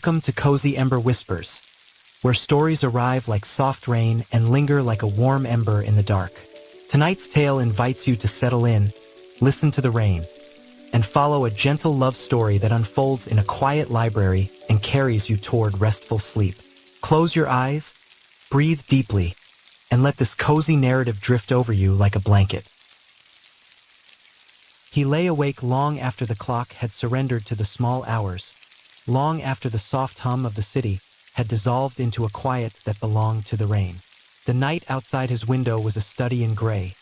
Welcome to Cozy Ember Whispers, where stories arrive like soft rain and linger like a warm ember in the dark. Tonight's tale invites you to settle in, listen to the rain, and follow a gentle love story that unfolds in a quiet library and carries you toward restful sleep. Close your eyes, breathe deeply, and let this cozy narrative drift over you like a blanket. He lay awake long after the clock had surrendered to the small hours, long after the soft hum of the city had dissolved into a quiet that belonged to the rain. The night outside his window was a study in gray,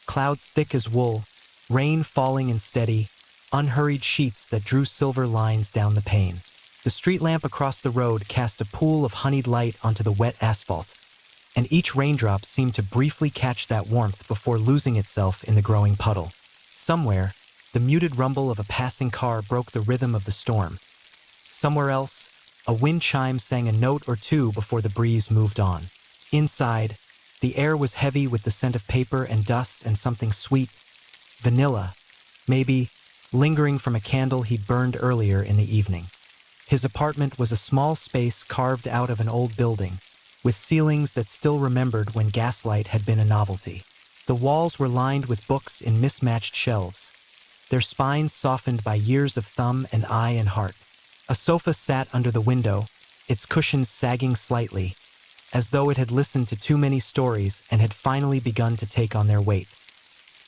clouds thick as wool, rain falling in steady, unhurried sheets that drew silver lines down the pane. The street lamp across the road cast a pool of honeyed light onto the wet asphalt, and each raindrop seemed to briefly catch that warmth before losing itself in the growing puddle. Somewhere, the muted rumble of a passing car broke the rhythm of the storm. Somewhere else, a wind chime sang a note or two before the breeze moved on. Inside, the air was heavy with the scent of paper and dust and something sweet, vanilla, maybe, lingering from a candle he'd burned earlier in the evening. His apartment was a small space carved out of an old building, with ceilings that still remembered when gaslight had been a novelty. The walls were lined with books in mismatched shelves, their spines softened by years of thumb and eye and heart. A sofa sat under the window, its cushions sagging slightly, as though it had listened to too many stories and had finally begun to take on their weight.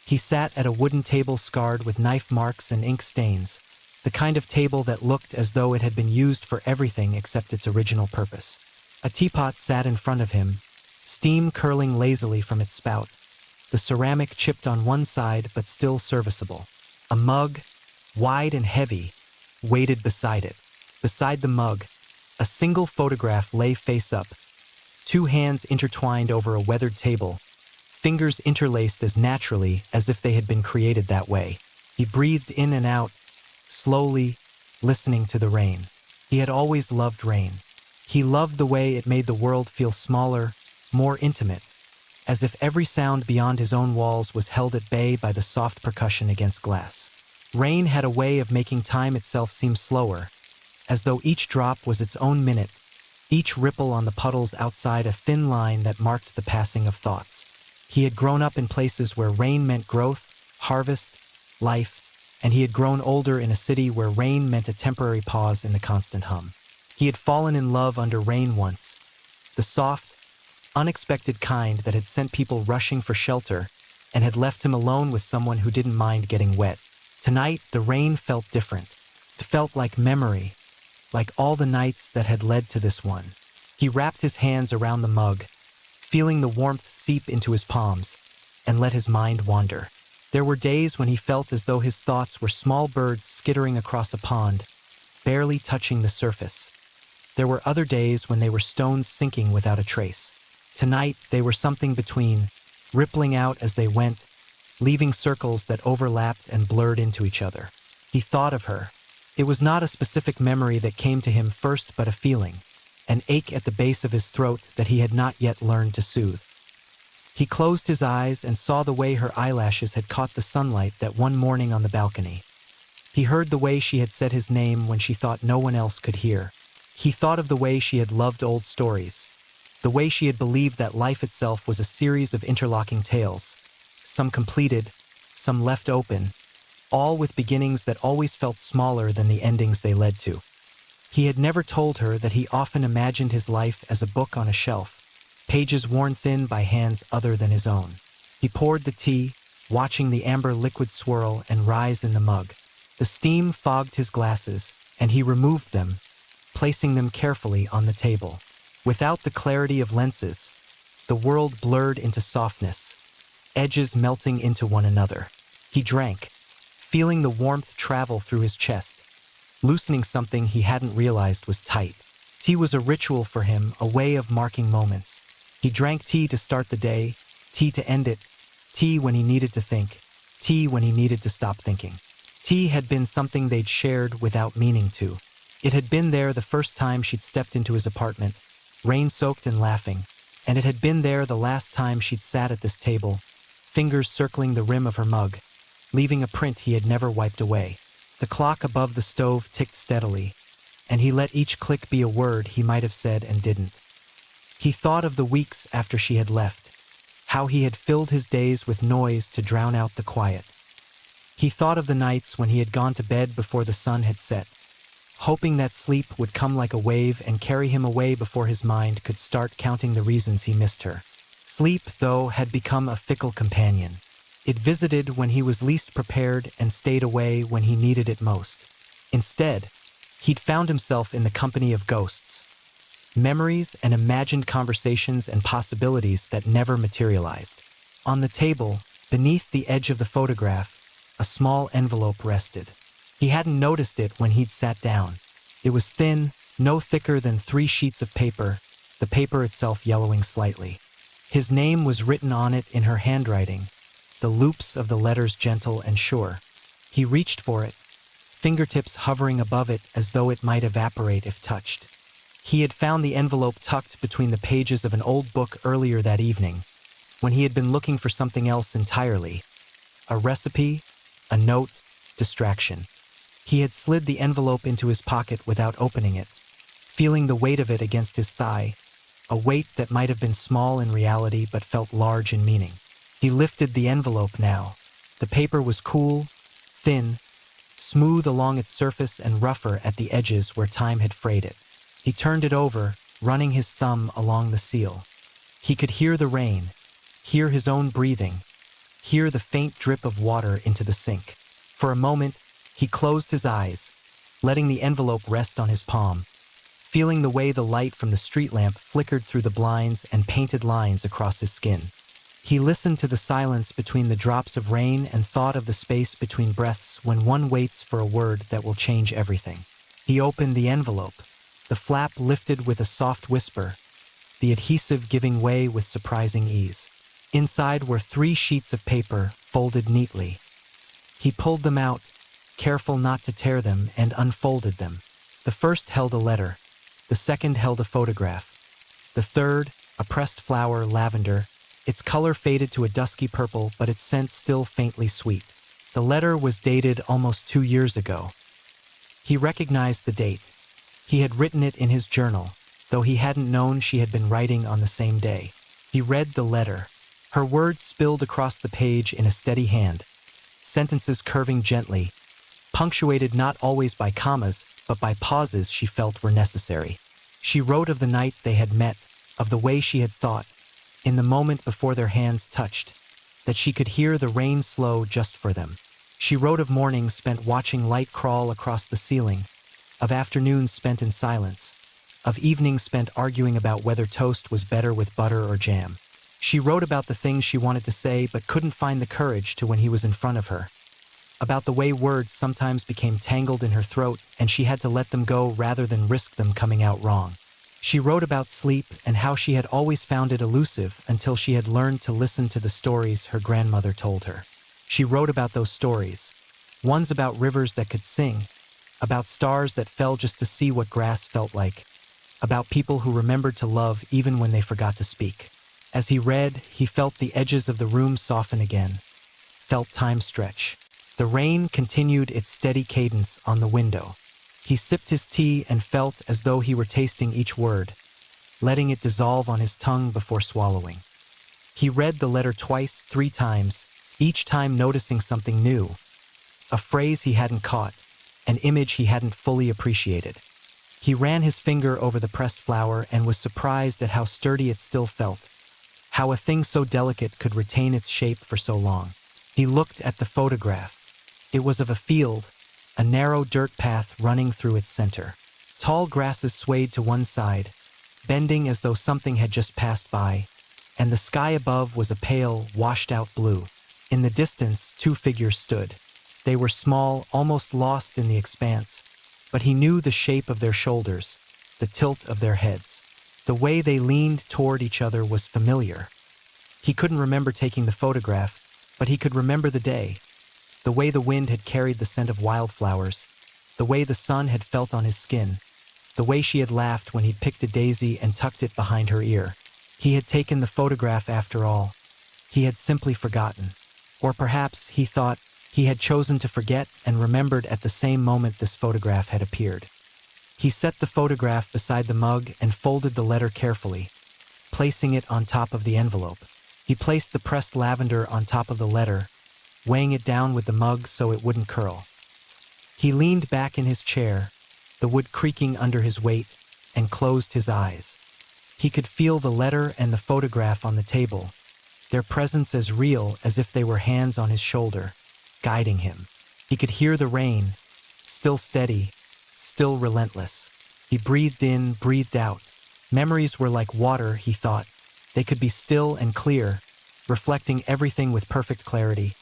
He sat at a wooden table scarred with knife marks and ink stains, the kind of table that looked as though it had been used for everything except its original purpose. A teapot sat in front of him, steam curling lazily from its spout, the ceramic chipped on one side but still serviceable. A mug, wide and heavy, waited beside it. Beside the mug, a single photograph lay face up, two hands intertwined over a weathered table, fingers interlaced as naturally as if they had been created that way. He breathed in and out, slowly, listening to the rain. He had always loved rain. He loved the way it made the world feel smaller, more intimate, as if every sound beyond his own walls was held at bay by the soft percussion against glass. Rain had a way of making time itself seem slower, as though each drop was its own minute, each ripple on the puddles outside a thin line that marked the passing of thoughts. He had grown up in places where rain meant growth, harvest, life, and he had grown older in a city where rain meant a temporary pause in the constant hum. He had fallen in love under rain once, the soft, unexpected kind that had sent people rushing for shelter and had left him alone with someone who didn't mind getting wet. Tonight, the rain felt different. It felt like memory, like all the nights that had led to this one. He wrapped his hands around the mug, feeling the warmth seep into his palms, and let his mind wander. There were days when he felt as though his thoughts were small birds skittering across a pond, barely touching the surface. There were other days when they were stones sinking without a trace. Tonight, they were something between, rippling out as they went, leaving circles that overlapped and blurred into each other. He thought of her. It was not a specific memory that came to him first, but a feeling, an ache at the base of his throat that he had not yet learned to soothe. He closed his eyes and saw the way her eyelashes had caught the sunlight that one morning on the balcony. He heard the way she had said his name when she thought no one else could hear. He thought of the way she had loved old stories, the way she had believed that life itself was a series of interlocking tales, some completed, some left open, all with beginnings that always felt smaller than the endings they led to. He had never told her that he often imagined his life as a book on a shelf, pages worn thin by hands other than his own. He poured the tea, watching the amber liquid swirl and rise in the mug. The steam fogged his glasses, and he removed them, placing them carefully on the table. Without the clarity of lenses, the world blurred into softness, edges melting into one another. He drank, feeling the warmth travel through his chest, loosening something he hadn't realized was tight. Tea was a ritual for him, a way of marking moments. He drank tea to start the day, tea to end it, tea when he needed to think, tea when he needed to stop thinking. Tea had been something they'd shared without meaning to. It had been there the first time she'd stepped into his apartment, rain-soaked and laughing, and it had been there the last time she'd sat at this table, fingers circling the rim of her mug, leaving a print he had never wiped away. The clock above the stove ticked steadily, and he let each click be a word he might have said and didn't. He thought of the weeks after she had left, how he had filled his days with noise to drown out the quiet. He thought of the nights when he had gone to bed before the sun had set, hoping that sleep would come like a wave and carry him away before his mind could start counting the reasons he missed her. Sleep, though, had become a fickle companion. It visited when he was least prepared and stayed away when he needed it most. Instead, he'd found himself in the company of ghosts, memories and imagined conversations and possibilities that never materialized. On the table, beneath the edge of the photograph, a small envelope rested. He hadn't noticed it when he'd sat down. It was thin, no thicker than 3 sheets of paper, the paper itself yellowing slightly. His name was written on it in her handwriting, the loops of the letters gentle and sure. He reached for it, fingertips hovering above it as though it might evaporate if touched. He had found the envelope tucked between the pages of an old book earlier that evening, when he had been looking for something else entirely. A recipe, a note, distraction. He had slid the envelope into his pocket without opening it, feeling the weight of it against his thigh, a weight that might have been small in reality but felt large in meaning. He lifted the envelope now. The paper was cool, thin, smooth along its surface and rougher at the edges where time had frayed it. He turned it over, running his thumb along the seal. He could hear the rain, hear his own breathing, hear the faint drip of water into the sink. For a moment, he closed his eyes, letting the envelope rest on his palm, feeling the way the light from the street lamp flickered through the blinds and painted lines across his skin. He listened to the silence between the drops of rain and thought of the space between breaths when one waits for a word that will change everything. He opened the envelope, the flap lifted with a soft whisper, the adhesive giving way with surprising ease. Inside were 3 sheets of paper, folded neatly. He pulled them out, careful not to tear them, and unfolded them. The first held a letter. The second held a photograph. The third, a pressed flower, lavender, its color faded to a dusky purple, but its scent still faintly sweet. The letter was dated almost 2 years ago. He recognized the date. He had written it in his journal, though he hadn't known she had been writing on the same day. He read the letter. Her words spilled across the page in a steady hand, sentences curving gently, punctuated not always by commas, but by pauses she felt were necessary. She wrote of the night they had met, of the way she had thought, in the moment before their hands touched, that she could hear the rain slow just for them. She wrote of mornings spent watching light crawl across the ceiling, of afternoons spent in silence, of evenings spent arguing about whether toast was better with butter or jam. She wrote about the things she wanted to say but couldn't find the courage to when he was in front of her, about the way words sometimes became tangled in her throat and she had to let them go rather than risk them coming out wrong. She wrote about sleep and how she had always found it elusive until she had learned to listen to the stories her grandmother told her. She wrote about those stories, ones about rivers that could sing, about stars that fell just to see what grass felt like, about people who remembered to love even when they forgot to speak. As he read, he felt the edges of the room soften again, felt time stretch. The rain continued its steady cadence on the window. He sipped his tea and felt as though he were tasting each word, letting it dissolve on his tongue before swallowing. He read the letter twice, 3 times, each time noticing something new, a phrase he hadn't caught, an image he hadn't fully appreciated. He ran his finger over the pressed flower and was surprised at how sturdy it still felt, how a thing so delicate could retain its shape for so long. He looked at the photograph. It was of a field, a narrow dirt path running through its center. Tall grasses swayed to one side, bending as though something had just passed by, and the sky above was a pale, washed-out blue. In the distance, 2 figures stood. They were small, almost lost in the expanse, but he knew the shape of their shoulders, the tilt of their heads. The way they leaned toward each other was familiar. He couldn't remember taking the photograph, but he could remember the day, the way the wind had carried the scent of wildflowers, the way the sun had felt on his skin, the way she had laughed when he'd picked a daisy and tucked it behind her ear. He had taken the photograph after all. He had simply forgotten. Or perhaps, he thought, he had chosen to forget and remembered at the same moment this photograph had appeared. He set the photograph beside the mug and folded the letter carefully, placing it on top of the envelope. He placed the pressed lavender on top of the letter, weighing it down with the mug so it wouldn't curl. He leaned back in his chair, the wood creaking under his weight, and closed his eyes. He could feel the letter and the photograph on the table, their presence as real as if they were hands on his shoulder, guiding him. He could hear the rain, still steady, still relentless. He breathed in, breathed out. Memories were like water, he thought. They could be still and clear, reflecting everything with perfect clarity,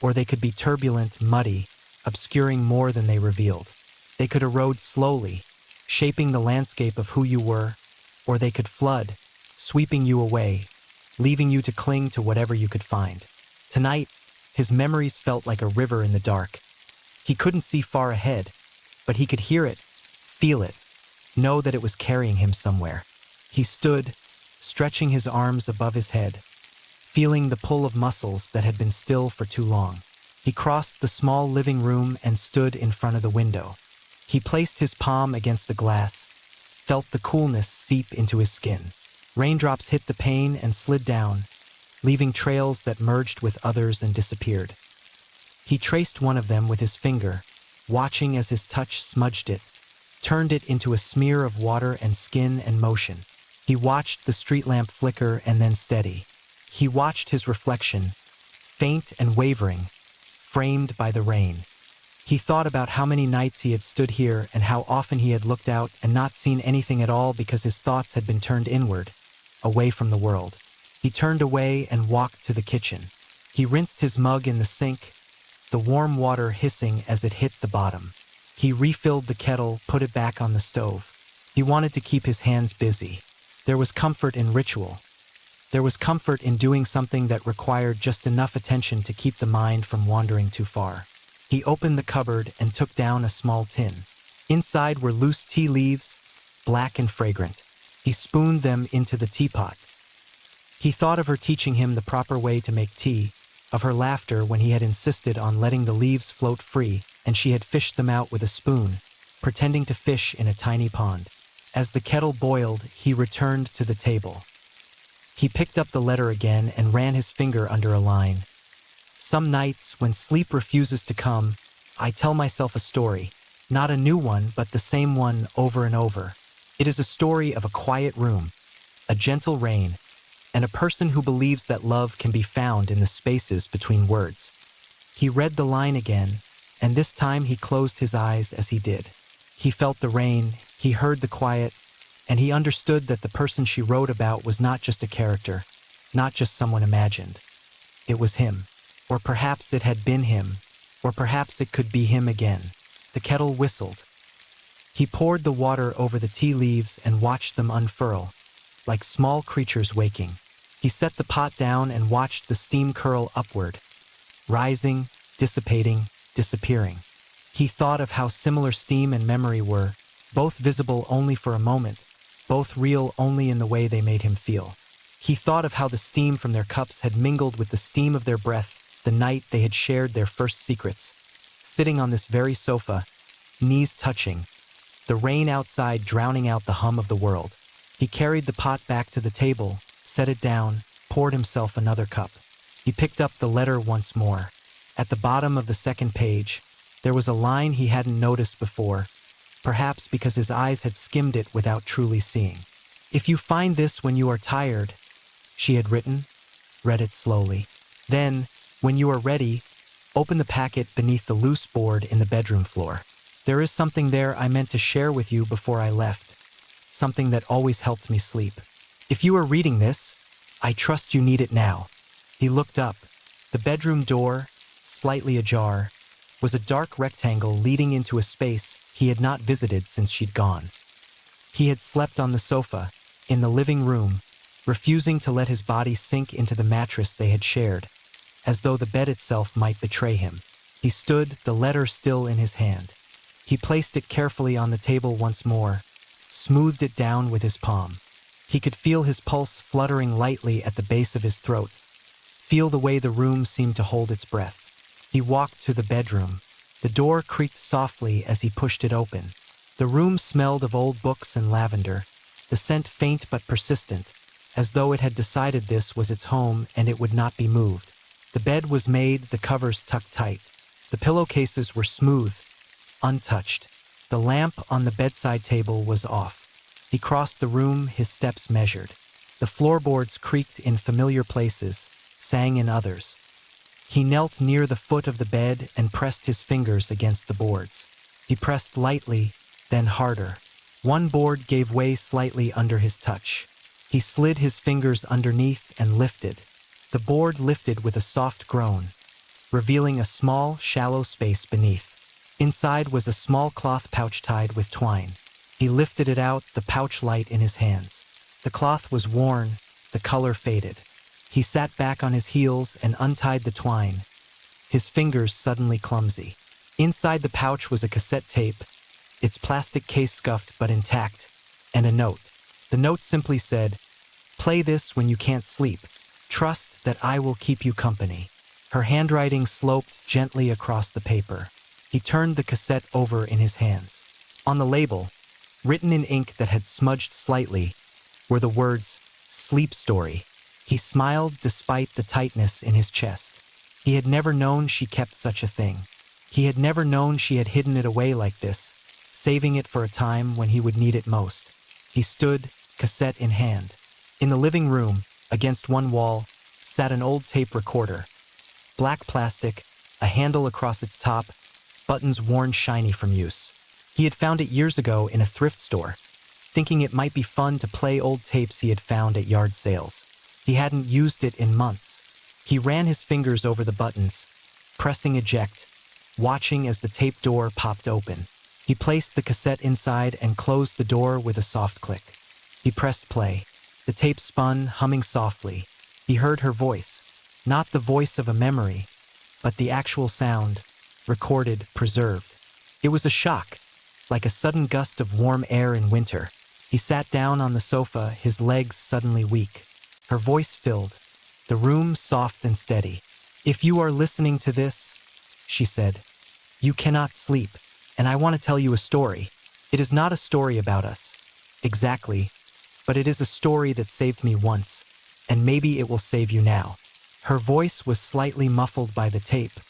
or they could be turbulent, muddy, obscuring more than they revealed. They could erode slowly, shaping the landscape of who you were, or they could flood, sweeping you away, leaving you to cling to whatever you could find. Tonight, his memories felt like a river in the dark. He couldn't see far ahead, but he could hear it, feel it, know that it was carrying him somewhere. He stood, stretching his arms above his head, feeling the pull of muscles that had been still for too long. He crossed the small living room and stood in front of the window. He placed his palm against the glass, felt the coolness seep into his skin. Raindrops hit the pane and slid down, leaving trails that merged with others and disappeared. He traced one of them with his finger, watching as his touch smudged it, turned it into a smear of water and skin and motion. He watched the street lamp flicker and then steady. He watched his reflection, faint and wavering, framed by the rain. He thought about how many nights he had stood here and how often he had looked out and not seen anything at all because his thoughts had been turned inward, away from the world. He turned away and walked to the kitchen. He rinsed his mug in the sink, the warm water hissing as it hit the bottom. He refilled the kettle, put it back on the stove. He wanted to keep his hands busy. There was comfort in ritual. There was comfort in doing something that required just enough attention to keep the mind from wandering too far. He opened the cupboard and took down a small tin. Inside were loose tea leaves, black and fragrant. He spooned them into the teapot. He thought of her teaching him the proper way to make tea, of her laughter when he had insisted on letting the leaves float free and she had fished them out with a spoon, pretending to fish in a tiny pond. As the kettle boiled, he returned to the table. He picked up the letter again and ran his finger under a line. Some nights, when sleep refuses to come, I tell myself a story, not a new one, but the same one over and over. It is a story of a quiet room, a gentle rain, and a person who believes that love can be found in the spaces between words. He read the line again, and this time he closed his eyes as he did. He felt the rain, he heard the quiet, and he understood that the person she wrote about was not just a character, not just someone imagined. It was him. Or perhaps it had been him, or perhaps it could be him again. The kettle whistled. He poured the water over the tea leaves and watched them unfurl, like small creatures waking. He set the pot down and watched the steam curl upward, rising, dissipating, disappearing. He thought of how similar steam and memory were, both visible only for a moment, both real only in the way they made him feel. He thought of how the steam from their cups had mingled with the steam of their breath the night they had shared their first secrets, sitting on this very sofa, knees touching, the rain outside drowning out the hum of the world. He carried the pot back to the table, set it down, poured himself another cup. He picked up the letter once more. At the bottom of the second page, there was a line he hadn't noticed before, perhaps because his eyes had skimmed it without truly seeing. "If you find this when you are tired," she had written, read it slowly. "Then, when you are ready, open the packet beneath the loose board in the bedroom floor. There is something there I meant to share with you before I left, something that always helped me sleep. If you are reading this, I trust you need it now." He looked up. The bedroom door, slightly ajar, was a dark rectangle leading into a space he had not visited since she'd gone. He had slept on the sofa, in the living room, refusing to let his body sink into the mattress they had shared, as though the bed itself might betray him. He stood, the letter still in his hand. He placed it carefully on the table once more, smoothed it down with his palm. He could feel his pulse fluttering lightly at the base of his throat, feel the way the room seemed to hold its breath. He walked to the bedroom. The door creaked softly as he pushed it open. The room smelled of old books and lavender, the scent faint but persistent, as though it had decided this was its home and it would not be moved. The bed was made, the covers tucked tight. The pillowcases were smooth, untouched. The lamp on the bedside table was off. He crossed the room, his steps measured. The floorboards creaked in familiar places, sang in others. He knelt near the foot of the bed and pressed his fingers against the boards. He pressed lightly, then harder. One board gave way slightly under his touch. He slid his fingers underneath and lifted. The board lifted with a soft groan, revealing a small, shallow space beneath. Inside was a small cloth pouch tied with twine. He lifted it out, the pouch light in his hands. The cloth was worn, the color faded. He sat back on his heels and untied the twine, his fingers suddenly clumsy. Inside the pouch was a cassette tape, its plastic case scuffed but intact, and a note. The note simply said, "Play this when you can't sleep. Trust that I will keep you company." Her handwriting sloped gently across the paper. He turned the cassette over in his hands. On the label, written in ink that had smudged slightly, were the words, "Sleep Story." He smiled despite the tightness in his chest. He had never known she kept such a thing. He had never known she had hidden it away like this, saving it for a time when he would need it most. He stood, cassette in hand. In the living room, against one wall, sat an old tape recorder. Black plastic, a handle across its top, buttons worn shiny from use. He had found it years ago in a thrift store, thinking it might be fun to play old tapes he had found at yard sales. He hadn't used it in months. He ran his fingers over the buttons, pressing eject, watching as the tape door popped open. He placed the cassette inside and closed the door with a soft click. He pressed play. The tape spun, humming softly. He heard her voice, not the voice of a memory, but the actual sound, recorded, preserved. It was a shock, like a sudden gust of warm air in winter. He sat down on the sofa, his legs suddenly weak. Her voice filled, the room soft and steady. "If you are listening to this," she said, "you cannot sleep, and I want to tell you a story. It is not a story about us, exactly, but it is a story that saved me once, and maybe it will save you now." Her voice was slightly muffled by the tape,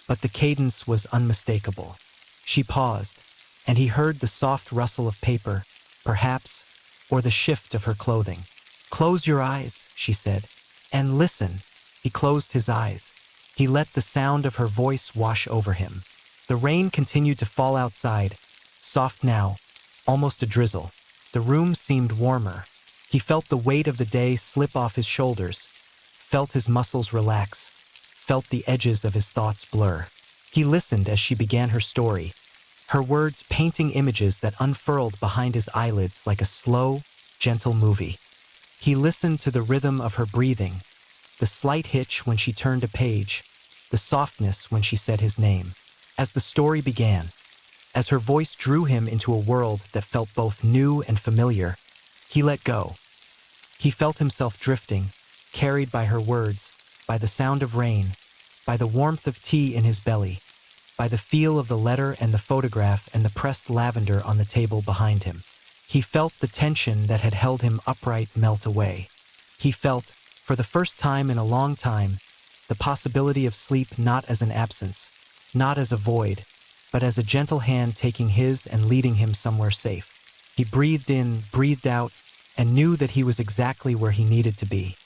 but the cadence was unmistakable. She paused, and he heard the soft rustle of paper, perhaps, or the shift of her clothing. "Close your eyes," she said, "and listen." He closed his eyes. He let the sound of her voice wash over him. The rain continued to fall outside, soft now, almost a drizzle. The room seemed warmer. He felt the weight of the day slip off his shoulders, felt his muscles relax, felt the edges of his thoughts blur. He listened as she began her story, her words painting images that unfurled behind his eyelids like a slow, gentle movie. He listened to the rhythm of her breathing, the slight hitch when she turned a page, the softness when she said his name. As the story began, as her voice drew him into a world that felt both new and familiar, he let go. He felt himself drifting, carried by her words, by the sound of rain, by the warmth of tea in his belly, by the feel of the letter and the photograph and the pressed lavender on the table behind him. He felt the tension that had held him upright melt away. He felt, for the first time in a long time, the possibility of sleep not as an absence, not as a void, but as a gentle hand taking his and leading him somewhere safe. He breathed in, breathed out, and knew that he was exactly where he needed to be.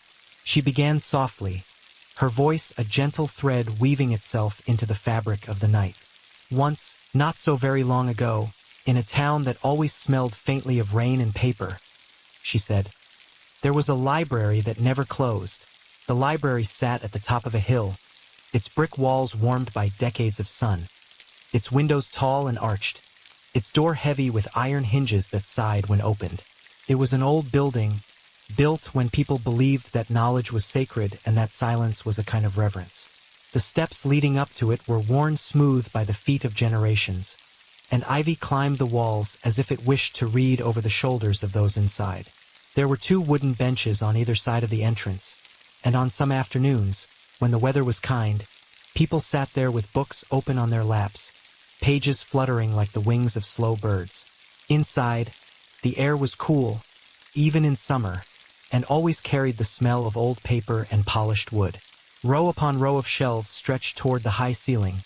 She began softly, her voice a gentle thread weaving itself into the fabric of the night. "Once, not so very long ago, in a town that always smelled faintly of rain and paper," she said, "there was a library that never closed. The library sat at the top of a hill, its brick walls warmed by decades of sun, its windows tall and arched, its door heavy with iron hinges that sighed when opened. It was an old building, built when people believed that knowledge was sacred and that silence was a kind of reverence. The steps leading up to it were worn smooth by the feet of generations, and ivy climbed the walls as if it wished to read over the shoulders of those inside. There were 2 wooden benches on either side of the entrance, and on some afternoons, when the weather was kind, people sat there with books open on their laps, pages fluttering like the wings of slow birds. Inside, the air was cool, even in summer, and always carried the smell of old paper and polished wood. Row upon row of shelves stretched toward the high ceiling,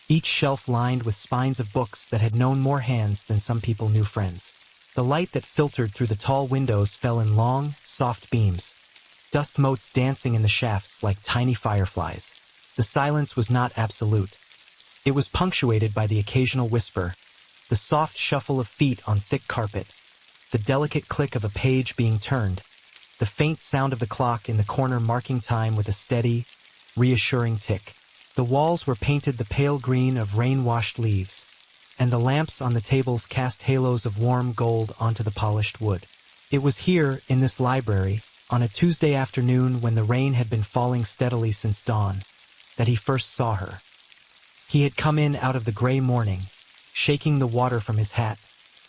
each shelf lined with spines of books that had known more hands than some people knew friends. The light that filtered through the tall windows fell in long, soft beams, dust motes dancing in the shafts like tiny fireflies. The silence was not absolute. It was punctuated by the occasional whisper, the soft shuffle of feet on thick carpet, the delicate click of a page being turned, the faint sound of the clock in the corner marking time with a steady, reassuring tick. The walls were painted the pale green of rain-washed leaves, and the lamps on the tables cast halos of warm gold onto the polished wood. It was here, in this library, on a Tuesday afternoon when the rain had been falling steadily since dawn, that he first saw her. He had come in out of the gray morning, shaking the water from his hat,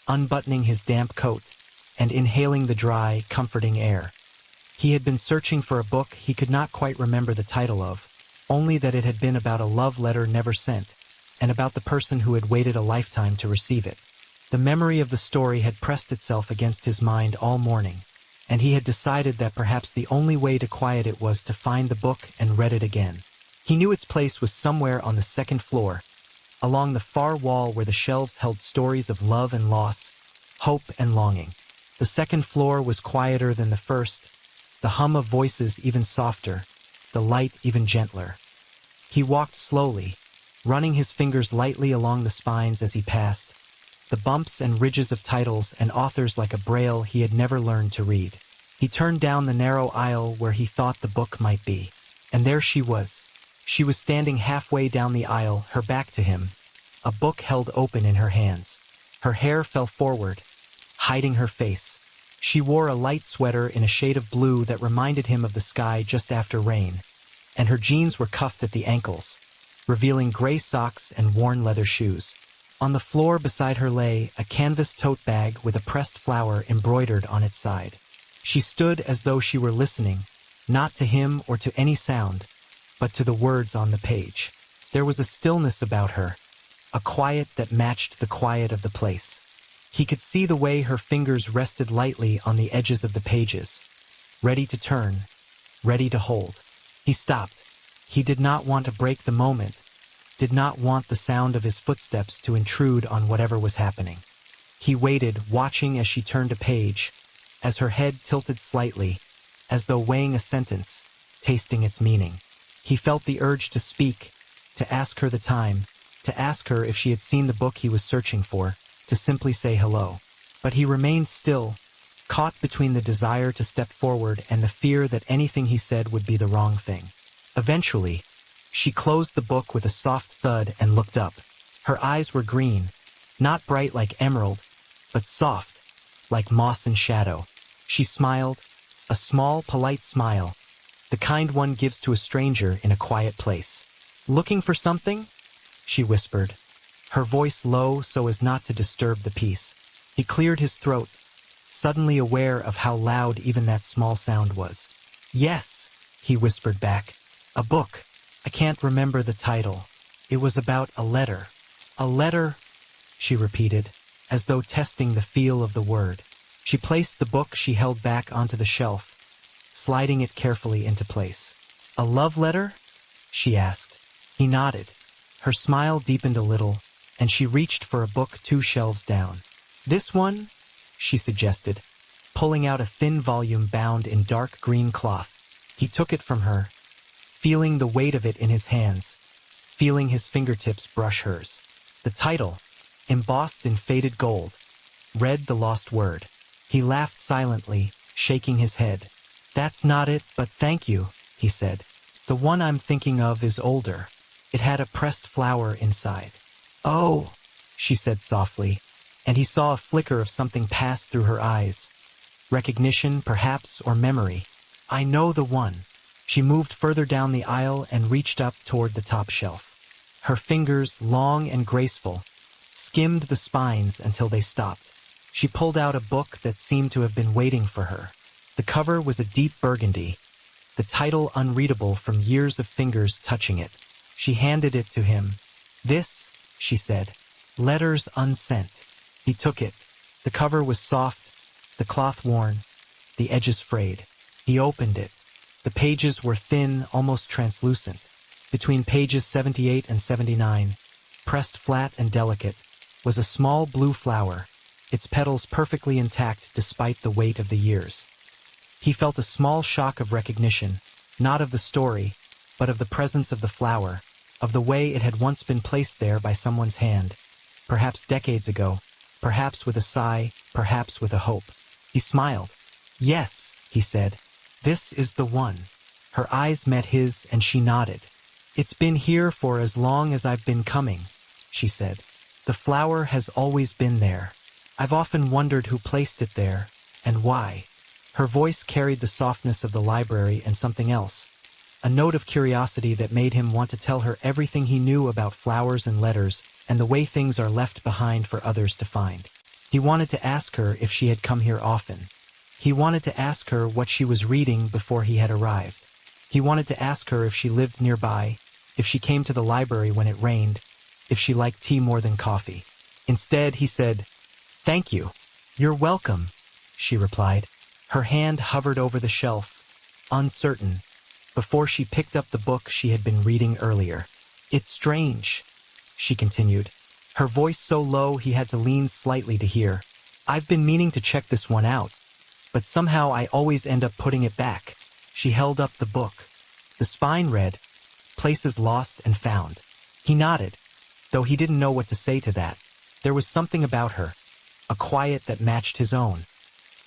unbuttoning his damp coat, and inhaling the dry, comforting air. He had been searching for a book he could not quite remember the title of, only that it had been about a love letter never sent, and about the person who had waited a lifetime to receive it. The memory of the story had pressed itself against his mind all morning, and he had decided that perhaps the only way to quiet it was to find the book and read it again. He knew its place was somewhere on the second floor, along the far wall where the shelves held stories of love and loss, hope and longing. The second floor was quieter than the first, the hum of voices even softer, the light even gentler. He walked slowly, running his fingers lightly along the spines as he passed, the bumps and ridges of titles and authors like a braille he had never learned to read. He turned down the narrow aisle where he thought the book might be, and there she was. She was standing halfway down the aisle, her back to him, a book held open in her hands. Her hair fell forward, hiding her face. She wore a light sweater in a shade of blue that reminded him of the sky just after rain, and her jeans were cuffed at the ankles, revealing gray socks and worn leather shoes. On the floor beside her lay a canvas tote bag with a pressed flower embroidered on its side. She stood as though she were listening, not to him or to any sound, but to the words on the page. There was a stillness about her, a quiet that matched the quiet of the place. He could see the way her fingers rested lightly on the edges of the pages, ready to turn, ready to hold. He stopped. He did not want to break the moment, did not want the sound of his footsteps to intrude on whatever was happening. He waited, watching as she turned a page, as her head tilted slightly, as though weighing a sentence, tasting its meaning. He felt the urge to speak, to ask her the time, to ask her if she had seen the book he was searching for, to simply say hello. But he remained still, caught between the desire to step forward and the fear that anything he said would be the wrong thing. Eventually, she closed the book with a soft thud and looked up. Her eyes were green, not bright like emerald, but soft, like moss and shadow. She smiled, a small, polite smile, the kind one gives to a stranger in a quiet place. "Looking for something?" she whispered, her voice low so as not to disturb the peace. He cleared his throat, suddenly aware of how loud even that small sound was. "Yes," he whispered back. "A book. I can't remember the title. It was about a letter." "A letter," she repeated, as though testing the feel of the word. She placed the book she held back onto the shelf, sliding it carefully into place. "A love letter?" she asked. He nodded. Her smile deepened a little, and she reached for a book 2 shelves down. "This one?" she suggested, pulling out a thin volume bound in dark green cloth. He took it from her, feeling the weight of it in his hands, feeling his fingertips brush hers. The title, embossed in faded gold, read The Lost Word. He laughed silently, shaking his head. "That's not it, but thank you," he said. "The one I'm thinking of is older. It had a pressed flower inside." "Oh," she said softly, and he saw a flicker of something pass through her eyes. Recognition, perhaps, or memory. "I know the one." She moved further down the aisle and reached up toward the top shelf. Her fingers, long and graceful, skimmed the spines until they stopped. She pulled out a book that seemed to have been waiting for her. The cover was a deep burgundy, the title unreadable from years of fingers touching it. She handed it to him. "This," she said, "letters unsent." He took it, The cover was soft, the cloth worn, the edges frayed. He opened it. The pages were thin, almost translucent. Between pages 78 and 79, pressed flat and delicate, was a small blue flower, its petals perfectly intact despite the weight of the years. He felt a small shock of recognition, not of the story, but of the presence of the flower, of the way it had once been placed there by someone's hand, perhaps decades ago, perhaps with a sigh, perhaps with a hope. He smiled. "Yes," he said, "this is the one." Her eyes met his and she nodded. "It's been here for as long as I've been coming," she said. "The flower has always been there. I've often wondered who placed it there, and why." Her voice carried the softness of the library and something else, a note of curiosity that made him want to tell her everything he knew about flowers and letters and the way things are left behind for others to find. He wanted to ask her if she had come here often. He wanted to ask her what she was reading before he had arrived. He wanted to ask her if she lived nearby, if she came to the library when it rained, if she liked tea more than coffee. Instead, he said, "Thank you. You're welcome," she replied. Her hand hovered over the shelf, uncertain, before she picked up the book she had been reading earlier. "It's strange," she continued, her voice so low he had to lean slightly to hear. "I've been meaning to check this one out, but somehow I always end up putting it back." She held up the book. The spine read, "Places Lost and Found." He nodded, though he didn't know what to say to that. There was something about her, a quiet that matched his own,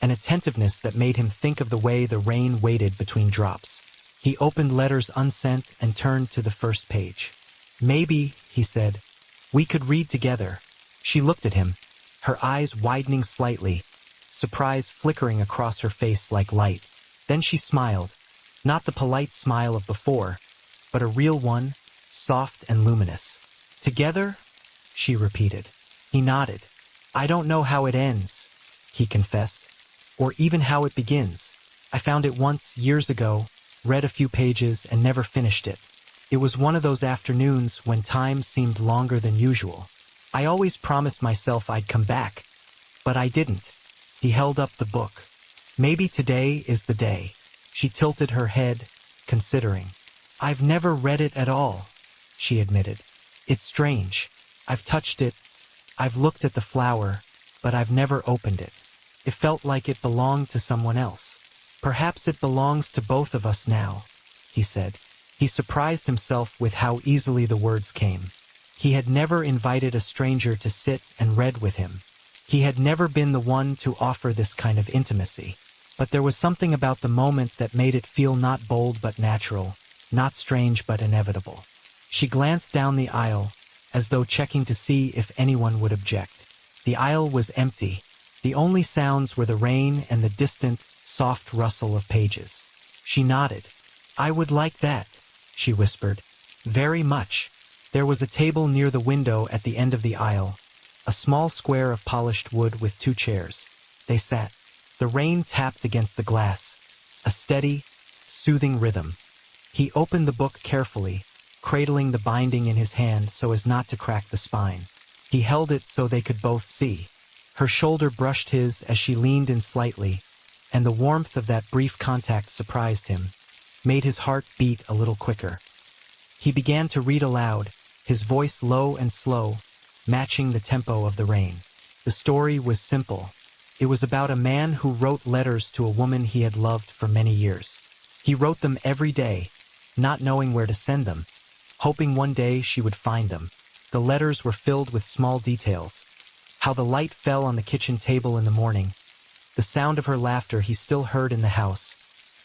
an attentiveness that made him think of the way the rain waited between drops. He opened Letters Unsent and turned to the first page. "Maybe," he said, "we could read together." She looked at him, her eyes widening slightly, surprise flickering across her face like light. Then she smiled, not the polite smile of before, but a real one, soft and luminous. "Together?" she repeated. He nodded. "I don't know how it ends," he confessed, "or even how it begins. I found it once, years ago, read a few pages and never finished it. It was one of those afternoons when time seemed longer than usual. I always promised myself I'd come back, but I didn't." He held up the book. "Maybe today is the day." She tilted her head, considering. "I've never read it at all," she admitted. "It's strange. I've touched it, I've looked at the flower, but I've never opened it. It felt like it belonged to someone else. Perhaps it belongs to both of us now," he said. He surprised himself with how easily the words came. He had never invited a stranger to sit and read with him. He had never been the one to offer this kind of intimacy. But there was something about the moment that made it feel not bold but natural, not strange but inevitable. She glanced down the aisle, as though checking to see if anyone would object. The aisle was empty. The only sounds were the rain and the distant, soft rustle of pages. She nodded. "I would like that," she whispered. "Very much." There was a table near the window at the end of the aisle, a small square of polished wood with 2 chairs. They sat. The rain tapped against the glass, a steady, soothing rhythm. He opened the book carefully, cradling the binding in his hand so as not to crack the spine. He held it so they could both see. Her shoulder brushed his as she leaned in slightly, and the warmth of that brief contact surprised him, made his heart beat a little quicker. He began to read aloud, his voice low and slow, matching the tempo of the rain. The story was simple. It was about a man who wrote letters to a woman he had loved for many years. He wrote them every day, not knowing where to send them, hoping one day she would find them. The letters were filled with small details. How the light fell on the kitchen table in the morning, the sound of her laughter he still heard in the house,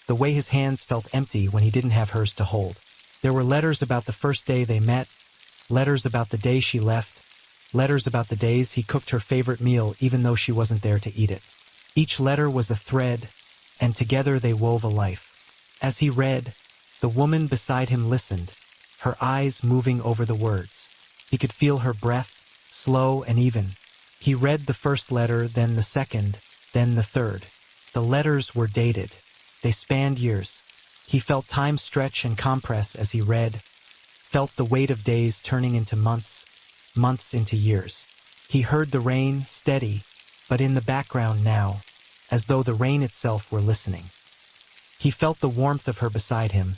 the way his hands felt empty when he didn't have hers to hold. There were letters about the first day they met, letters about the day she left, letters about the days he cooked her favorite meal even though she wasn't there to eat it. Each letter was a thread, and together they wove a life. As he read, the woman beside him listened, her eyes moving over the words. He could feel her breath, slow and even. He read the first letter, then the second, then the third. The letters were dated. They spanned years. He felt time stretch and compress as he read, felt the weight of days turning into months, months into years. He heard the rain, steady, but in the background now, as though the rain itself were listening. He felt the warmth of her beside him,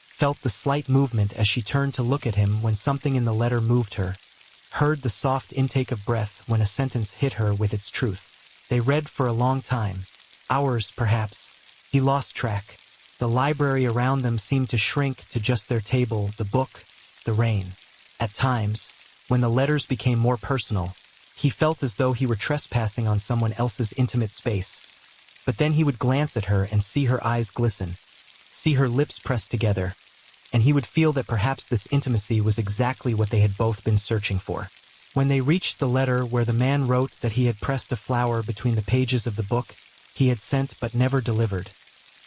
felt the slight movement as she turned to look at him when something in the letter moved her, heard the soft intake of breath when a sentence hit her with its truth. They read for a long time, hours perhaps. He lost track. The library around them seemed to shrink to just their table, the book, the rain. At times, when the letters became more personal, he felt as though he were trespassing on someone else's intimate space. But then he would glance at her and see her eyes glisten, see her lips pressed together, and he would feel that perhaps this intimacy was exactly what they had both been searching for. When they reached the letter where the man wrote that he had pressed a flower between the pages of the book he had sent but never delivered,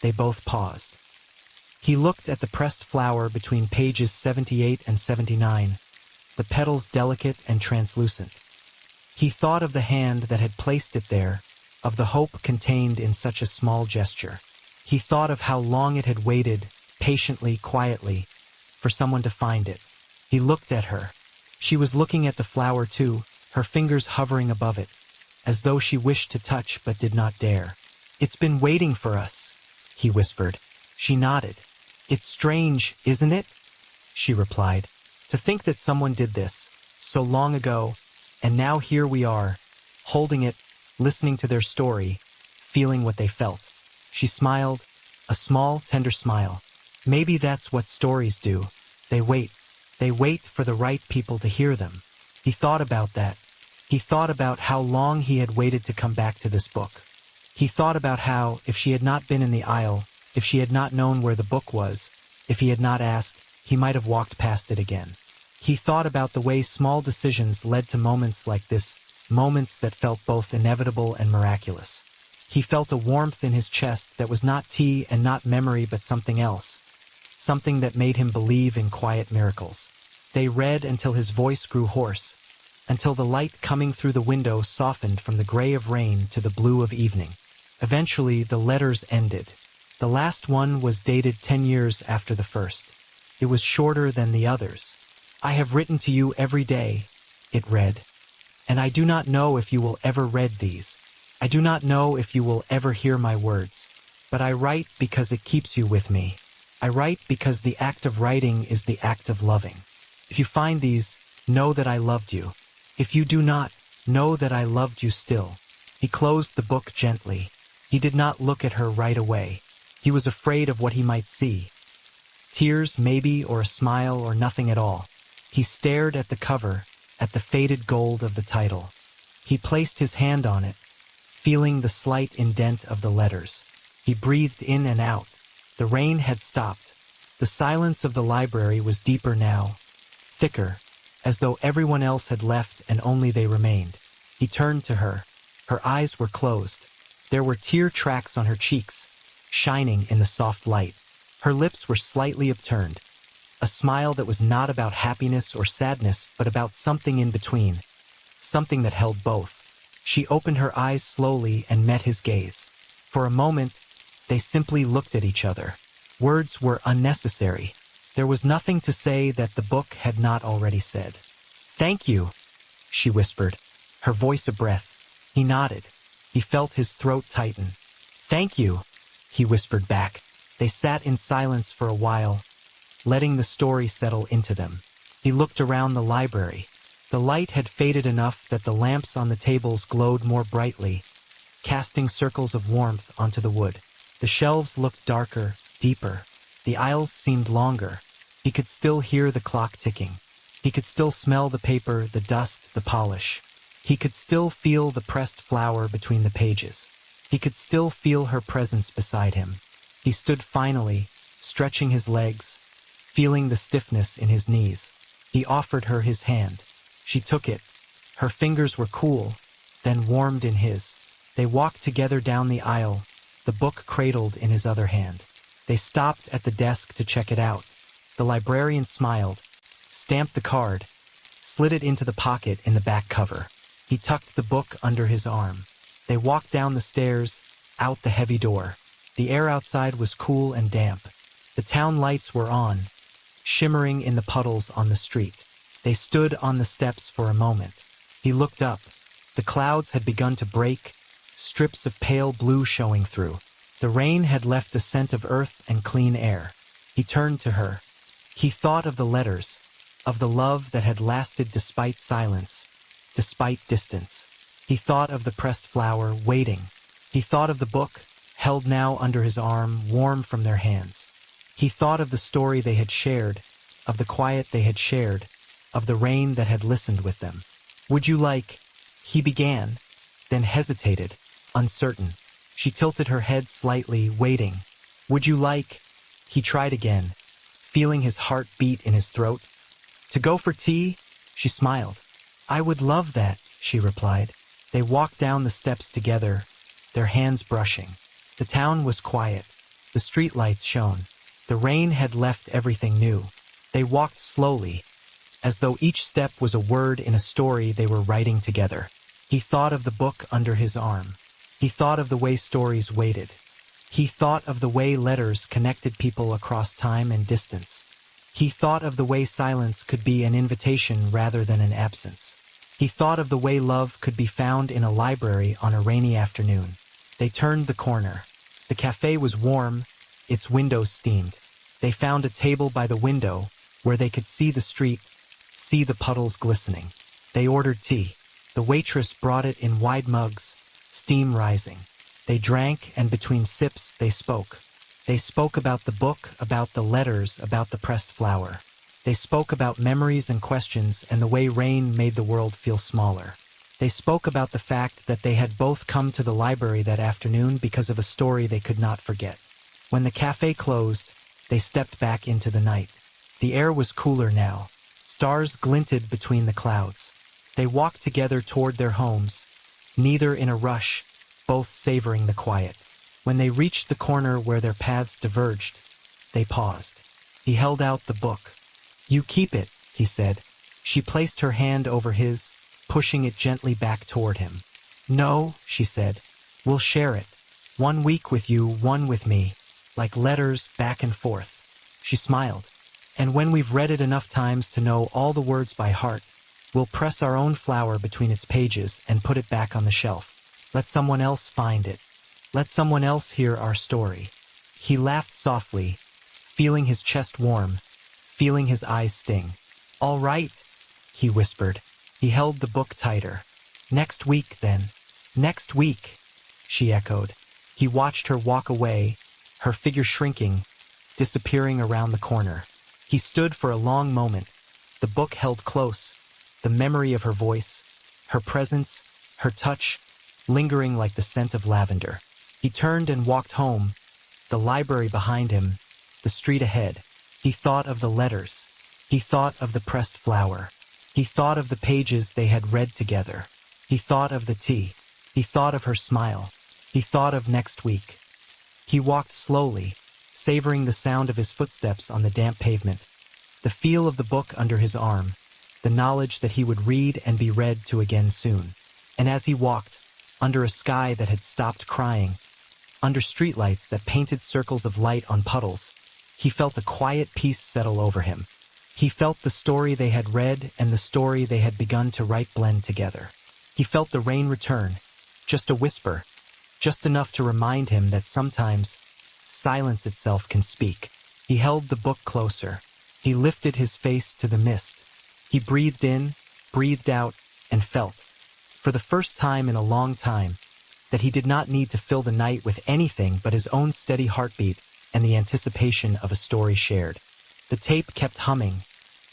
they both paused. He looked at the pressed flower between pages 78 and 79, the petals delicate and translucent. He thought of the hand that had placed it there, of the hope contained in such a small gesture. He thought of how long it had waited, patiently, quietly, for someone to find it. He looked at her. She was looking at the flower too, her fingers hovering above it, as though she wished to touch but did not dare. "It's been waiting for us," he whispered. She nodded. "It's strange, isn't it?" she replied. "To think that someone did this, so long ago, and now here we are, holding it, listening to their story, feeling what they felt." She smiled, a small, tender smile. Maybe that's what stories do. They wait. They wait for the right people to hear them. He thought about that. He thought about how long he had waited to come back to this book. He thought about how, if she had not been in the aisle, if she had not known where the book was, if he had not asked, he might have walked past it again. He thought about the way small decisions led to moments like this, moments that felt both inevitable and miraculous. He felt a warmth in his chest that was not tea and not memory but something else, something that made him believe in quiet miracles. They read until his voice grew hoarse, until the light coming through the window softened from the gray of rain to the blue of evening. Eventually, the letters ended. The last one was dated 10 years after the first. It was shorter than the others. "I have written to you every day," it read, "and I do not know if you will ever read these. I do not know if you will ever hear my words, but I write because it keeps you with me. I write because the act of writing is the act of loving. If you find these, know that I loved you. If you do not, know that I loved you still." He closed the book gently. He did not look at her right away. He was afraid of what he might see. Tears, maybe, or a smile, or nothing at all. He stared at the cover, at the faded gold of the title. He placed his hand on it, feeling the slight indent of the letters. He breathed in and out. The rain had stopped. The silence of the library was deeper now, thicker, as though everyone else had left and only they remained. He turned to her. Her eyes were closed. There were tear tracks on her cheeks, shining in the soft light. Her lips were slightly upturned, a smile that was not about happiness or sadness, but about something in between, something that held both. She opened her eyes slowly and met his gaze. For a moment, they simply looked at each other. Words were unnecessary. There was nothing to say that the book had not already said. "Thank you," she whispered, her voice a breath. He nodded. He felt his throat tighten. "Thank you," he whispered back. They sat in silence for a while, letting the story settle into them. He looked around the library. The light had faded enough that the lamps on the tables glowed more brightly, casting circles of warmth onto the wood. The shelves looked darker, deeper. The aisles seemed longer. He could still hear the clock ticking. He could still smell the paper, the dust, the polish. He could still feel the pressed flower between the pages. He could still feel her presence beside him. He stood finally, stretching his legs, feeling the stiffness in his knees. He offered her his hand. She took it. Her fingers were cool, then warmed in his. They walked together down the aisle, the book cradled in his other hand. They stopped at the desk to check it out. The librarian smiled, stamped the card, slid it into the pocket in the back cover. He tucked the book under his arm. They walked down the stairs, out the heavy door. The air outside was cool and damp. The town lights were on, shimmering in the puddles on the street. They stood on the steps for a moment. He looked up. The clouds had begun to break, strips of pale blue showing through. The rain had left a scent of earth and clean air. He turned to her. He thought of the letters, of the love that had lasted despite silence, despite distance. He thought of the pressed flower, waiting. He thought of the book, held now under his arm, warm from their hands. He thought of the story they had shared, of the quiet they had shared, of the rain that had listened with them. "Would you like—" he began, then hesitated, uncertain. She tilted her head slightly, waiting. "Would you like—" he tried again, feeling his heart beat in his throat. "To go for tea?" She smiled. "I would love that," she replied. They walked down the steps together, their hands brushing. The town was quiet. The streetlights shone. The rain had left everything new. They walked slowly, as though each step was a word in a story they were writing together. He thought of the book under his arm. He thought of the way stories waited. He thought of the way letters connected people across time and distance. He thought of the way silence could be an invitation rather than an absence. He thought of the way love could be found in a library on a rainy afternoon. They turned the corner. The cafe was warm, its windows steamed. They found a table by the window where they could see the street, see the puddles glistening. They ordered tea. The waitress brought it in wide mugs, steam rising. They drank, and between sips they spoke. They spoke about the book, about the letters, about the pressed flower. They spoke about memories and questions and the way rain made the world feel smaller. They spoke about the fact that they had both come to the library that afternoon because of a story they could not forget. When the cafe closed, they stepped back into the night. The air was cooler now. Stars glinted between the clouds. They walked together toward their homes, neither in a rush, both savoring the quiet. When they reached the corner where their paths diverged, they paused. He held out the book. "You keep it," he said. She placed her hand over his, pushing it gently back toward him. "No," she said. "We'll share it. 1 week with you, 1 with me, like letters back and forth." She smiled. "And when we've read it enough times to know all the words by heart, we'll press our own flower between its pages and put it back on the shelf. Let someone else find it. Let someone else hear our story." He laughed softly, feeling his chest warm, feeling his eyes sting. "All right," he whispered. He held the book tighter. "Next week, then." "Next week," she echoed. He watched her walk away, her figure shrinking, disappearing around the corner. He stood for a long moment, the book held close, the memory of her voice, her presence, her touch, lingering like the scent of lavender. He turned and walked home, the library behind him, the street ahead. He thought of the letters. He thought of the pressed flower. He thought of the pages they had read together. He thought of the tea. He thought of her smile. He thought of next week. He walked slowly, savoring the sound of his footsteps on the damp pavement, the feel of the book under his arm, the knowledge that he would read and be read to again soon. And as he walked, under a sky that had stopped crying, under streetlights that painted circles of light on puddles, he felt a quiet peace settle over him. He felt the story they had read and the story they had begun to write blend together. He felt the rain return, just a whisper, just enough to remind him that sometimes silence itself can speak. He held the book closer. He lifted his face to the mist. He breathed in, breathed out, and felt, for the first time in a long time, that he did not need to fill the night with anything but his own steady heartbeat and the anticipation of a story shared. The tape kept humming,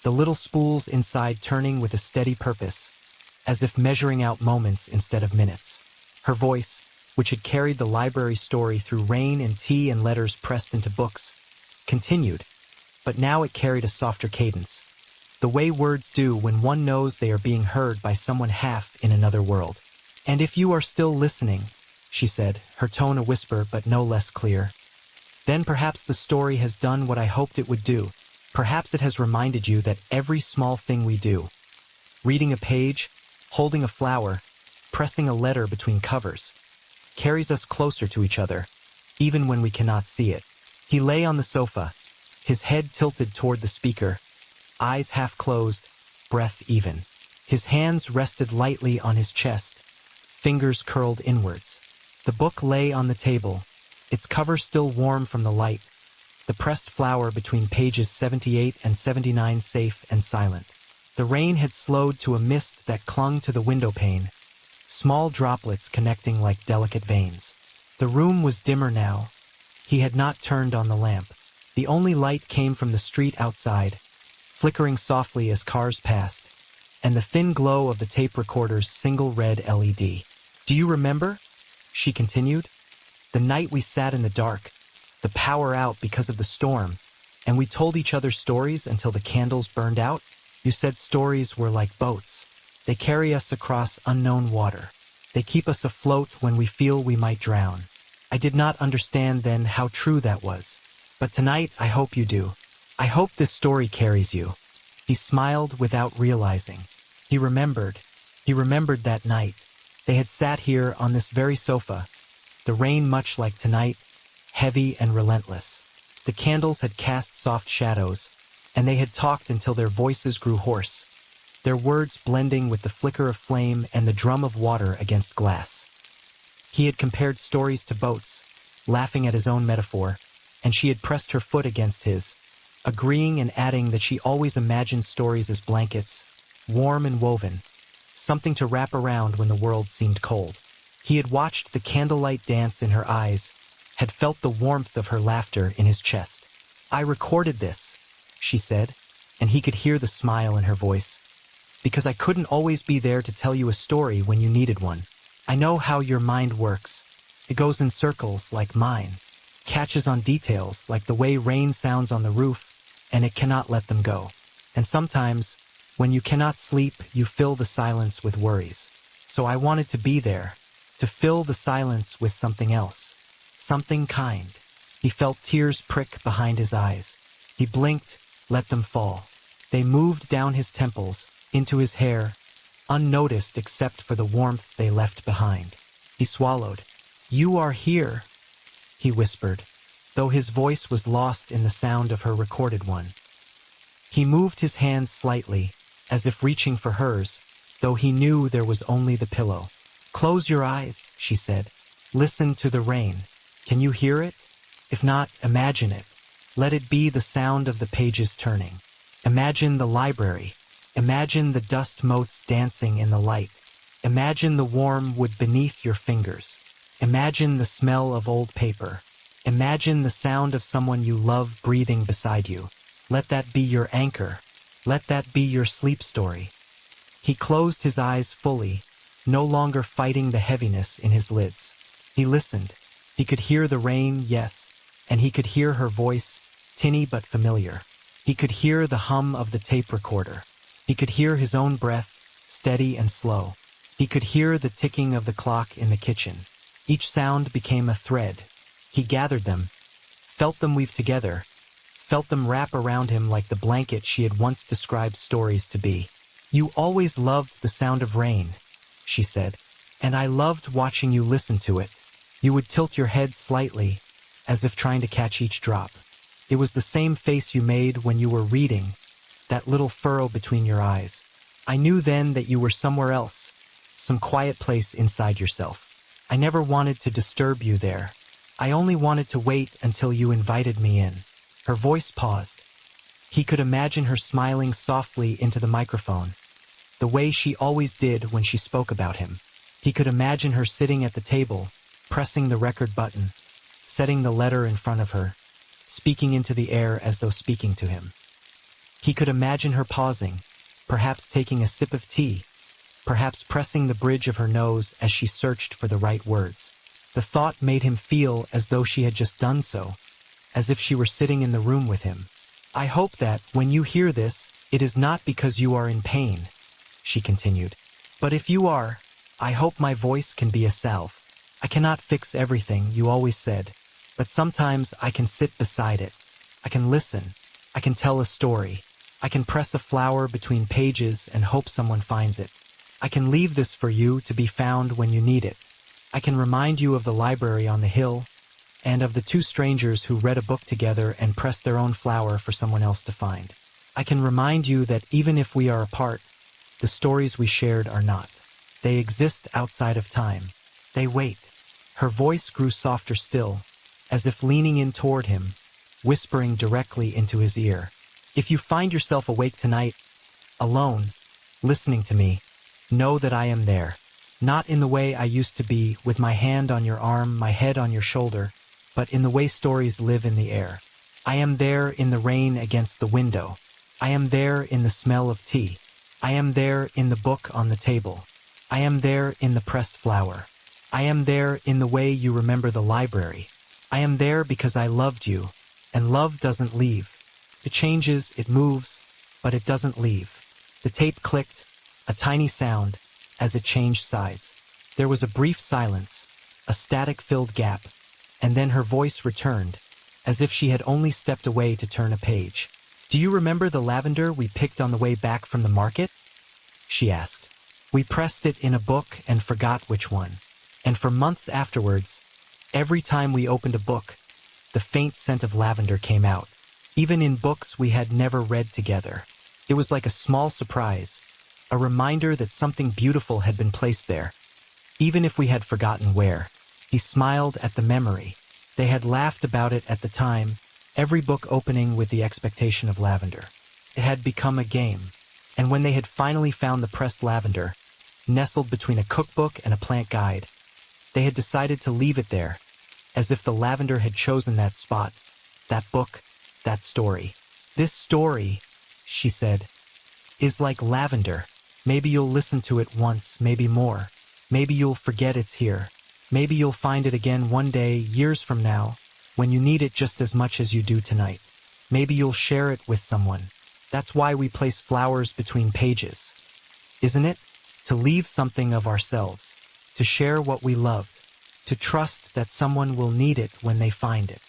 the little spools inside turning with a steady purpose, as if measuring out moments instead of minutes. Her voice, which had carried the library story through rain and tea and letters pressed into books, continued, but now it carried a softer cadence, the way words do when one knows they are being heard by someone half in another world. "And if you are still listening," she said, her tone a whisper but no less clear, "then perhaps the story has done what I hoped it would do. Perhaps it has reminded you that every small thing we do, reading a page, holding a flower, pressing a letter between covers, carries us closer to each other, even when we cannot see it." He lay on the sofa, his head tilted toward the speaker, eyes half closed, breath even. His hands rested lightly on his chest, fingers curled inwards. The book lay on the table, its cover still warm from the light, the pressed flower between pages 78 and 79 safe and silent. The rain had slowed to a mist that clung to the window pane, small droplets connecting like delicate veins. The room was dimmer now. He had not turned on the lamp. The only light came from the street outside, flickering softly as cars passed, and the thin glow of the tape recorder's single red LED. "Do you remember?" she continued. "The night we sat in the dark, the power out because of the storm, and we told each other stories until the candles burned out? You said stories were like boats. They carry us across unknown water. They keep us afloat when we feel we might drown. I did not understand then how true that was. But tonight I hope you do. I hope this story carries you." He smiled without realizing. He remembered that night. They had sat here on this very sofa, the rain much like tonight, heavy and relentless. The candles had cast soft shadows, and they had talked until their voices grew hoarse, their words blending with the flicker of flame and the drum of water against glass. He had compared stories to boats, laughing at his own metaphor, and she had pressed her foot against his, agreeing and adding that she always imagined stories as blankets, warm and woven, something to wrap around when the world seemed cold. He had watched the candlelight dance in her eyes, had felt the warmth of her laughter in his chest. "I recorded this," she said, and he could hear the smile in her voice, "because I couldn't always be there to tell you a story when you needed one. I know how your mind works. It goes in circles like mine, catches on details like the way rain sounds on the roof, and it cannot let them go. And sometimes, when you cannot sleep, you fill the silence with worries. So I wanted to be there, to fill the silence with something else, something kind." He felt tears prick behind his eyes. He blinked, let them fall. They moved down his temples, into his hair, unnoticed except for the warmth they left behind. He swallowed. "You are here," he whispered, though his voice was lost in the sound of her recorded one. He moved his hands slightly, as if reaching for hers, though he knew there was only the pillow. "Close your eyes," she said. "Listen to the rain. Can you hear it? If not, imagine it. Let it be the sound of the pages turning. Imagine the library. Imagine the dust motes dancing in the light. Imagine the warm wood beneath your fingers. Imagine the smell of old paper. Imagine the sound of someone you love breathing beside you. Let that be your anchor. Let that be your sleep story." He closed his eyes fully, no longer fighting the heaviness in his lids. He listened. He could hear the rain, yes, and he could hear her voice, tinny but familiar. He could hear the hum of the tape recorder. He could hear his own breath, steady and slow. He could hear the ticking of the clock in the kitchen. Each sound became a thread. He gathered them, felt them weave together, felt them wrap around him like the blanket she had once described stories to be. "You always loved the sound of rain," she said, "and I loved watching you listen to it. You would tilt your head slightly, as if trying to catch each drop. It was the same face you made when you were reading, that little furrow between your eyes. I knew then that you were somewhere else, some quiet place inside yourself. I never wanted to disturb you there. I only wanted to wait until you invited me in." Her voice paused. He could imagine her smiling softly into the microphone, the way she always did when she spoke about him. He could imagine her sitting at the table, pressing the record button, setting the letter in front of her, speaking into the air as though speaking to him. He could imagine her pausing, perhaps taking a sip of tea, perhaps pressing the bridge of her nose as she searched for the right words. The thought made him feel as though she had just done so, as if she were sitting in the room with him. "I hope that, when you hear this, it is not because you are in pain," she continued. "But if you are, I hope my voice can be a salve. I cannot fix everything, you always said, but sometimes I can sit beside it. I can listen. I can tell a story. I can press a flower between pages and hope someone finds it. I can leave this for you to be found when you need it. I can remind you of the library on the hill, and of the two strangers who read a book together and pressed their own flower for someone else to find. I can remind you that even if we are apart, the stories we shared are not. They exist outside of time. They wait. Her voice grew softer still, as if leaning in toward him, whispering directly into his ear. If you find yourself awake tonight, alone, listening to me, know that I am there. Not in the way I used to be, with my hand on your arm, my head on your shoulder, but in the way stories live in the air. I am there in the rain against the window. I am there in the smell of tea. I am there in the book on the table. I am there in the pressed flower. I am there in the way you remember the library. I am there because I loved you, and love doesn't leave. It changes, it moves, but it doesn't leave. The tape clicked, a tiny sound, as it changed sides. There was a brief silence, a static-filled gap, and then her voice returned, as if she had only stepped away to turn a page. Do you remember the lavender we picked on the way back from the market? She asked. We pressed it in a book and forgot which one. And for months afterwards, every time we opened a book, the faint scent of lavender came out, even in books we had never read together. It was like a small surprise, a reminder that something beautiful had been placed there, even if we had forgotten where. He smiled at the memory. They had laughed about it at the time, every book opening with the expectation of lavender. It had become a game, and when they had finally found the pressed lavender, nestled between a cookbook and a plant guide, they had decided to leave it there, as if the lavender had chosen that spot, that book, that story. This story, she said, is like lavender. Maybe you'll listen to it once, maybe more. Maybe you'll forget it's here. Maybe you'll find it again one day, years from now, when you need it just as much as you do tonight. Maybe you'll share it with someone. That's why we place flowers between pages. Isn't it? To leave something of ourselves, to share what we loved, to trust that someone will need it when they find it.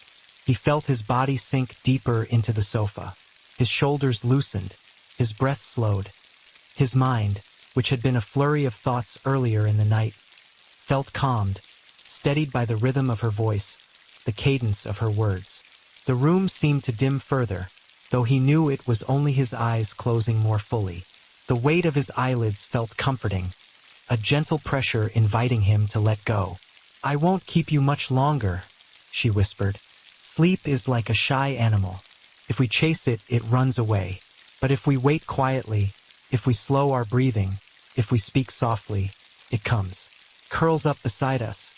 He felt his body sink deeper into the sofa. His shoulders loosened, his breath slowed. His mind, which had been a flurry of thoughts earlier in the night, felt calmed, steadied by the rhythm of her voice, the cadence of her words. The room seemed to dim further, though he knew it was only his eyes closing more fully. The weight of his eyelids felt comforting, a gentle pressure inviting him to let go. I won't keep you much longer, she whispered. Sleep is like a shy animal. If we chase it, it runs away. But if we wait quietly, if we slow our breathing, if we speak softly, it comes, curls up beside us,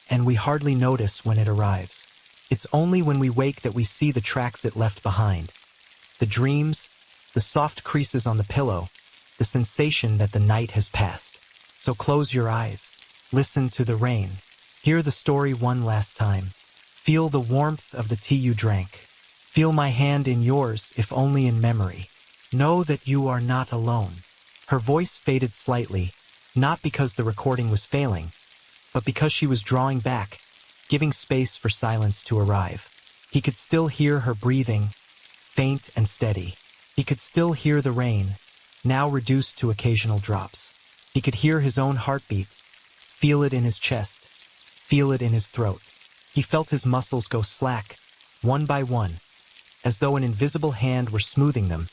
and we hardly notice when it arrives. It's only when we wake that we see the tracks it left behind. The dreams, the soft creases on the pillow, the sensation that the night has passed. So close your eyes, listen to the rain, hear the story one last time, feel the warmth of the tea you drank, feel my hand in yours if only in memory. Know that you are not alone. Her voice faded slightly, not because the recording was failing, but because she was drawing back, giving space for silence to arrive. He could still hear her breathing, faint and steady. He could still hear the rain, now reduced to occasional drops. He could hear his own heartbeat, feel it in his chest, feel it in his throat. He felt his muscles go slack, one by one, as though an invisible hand were smoothing them,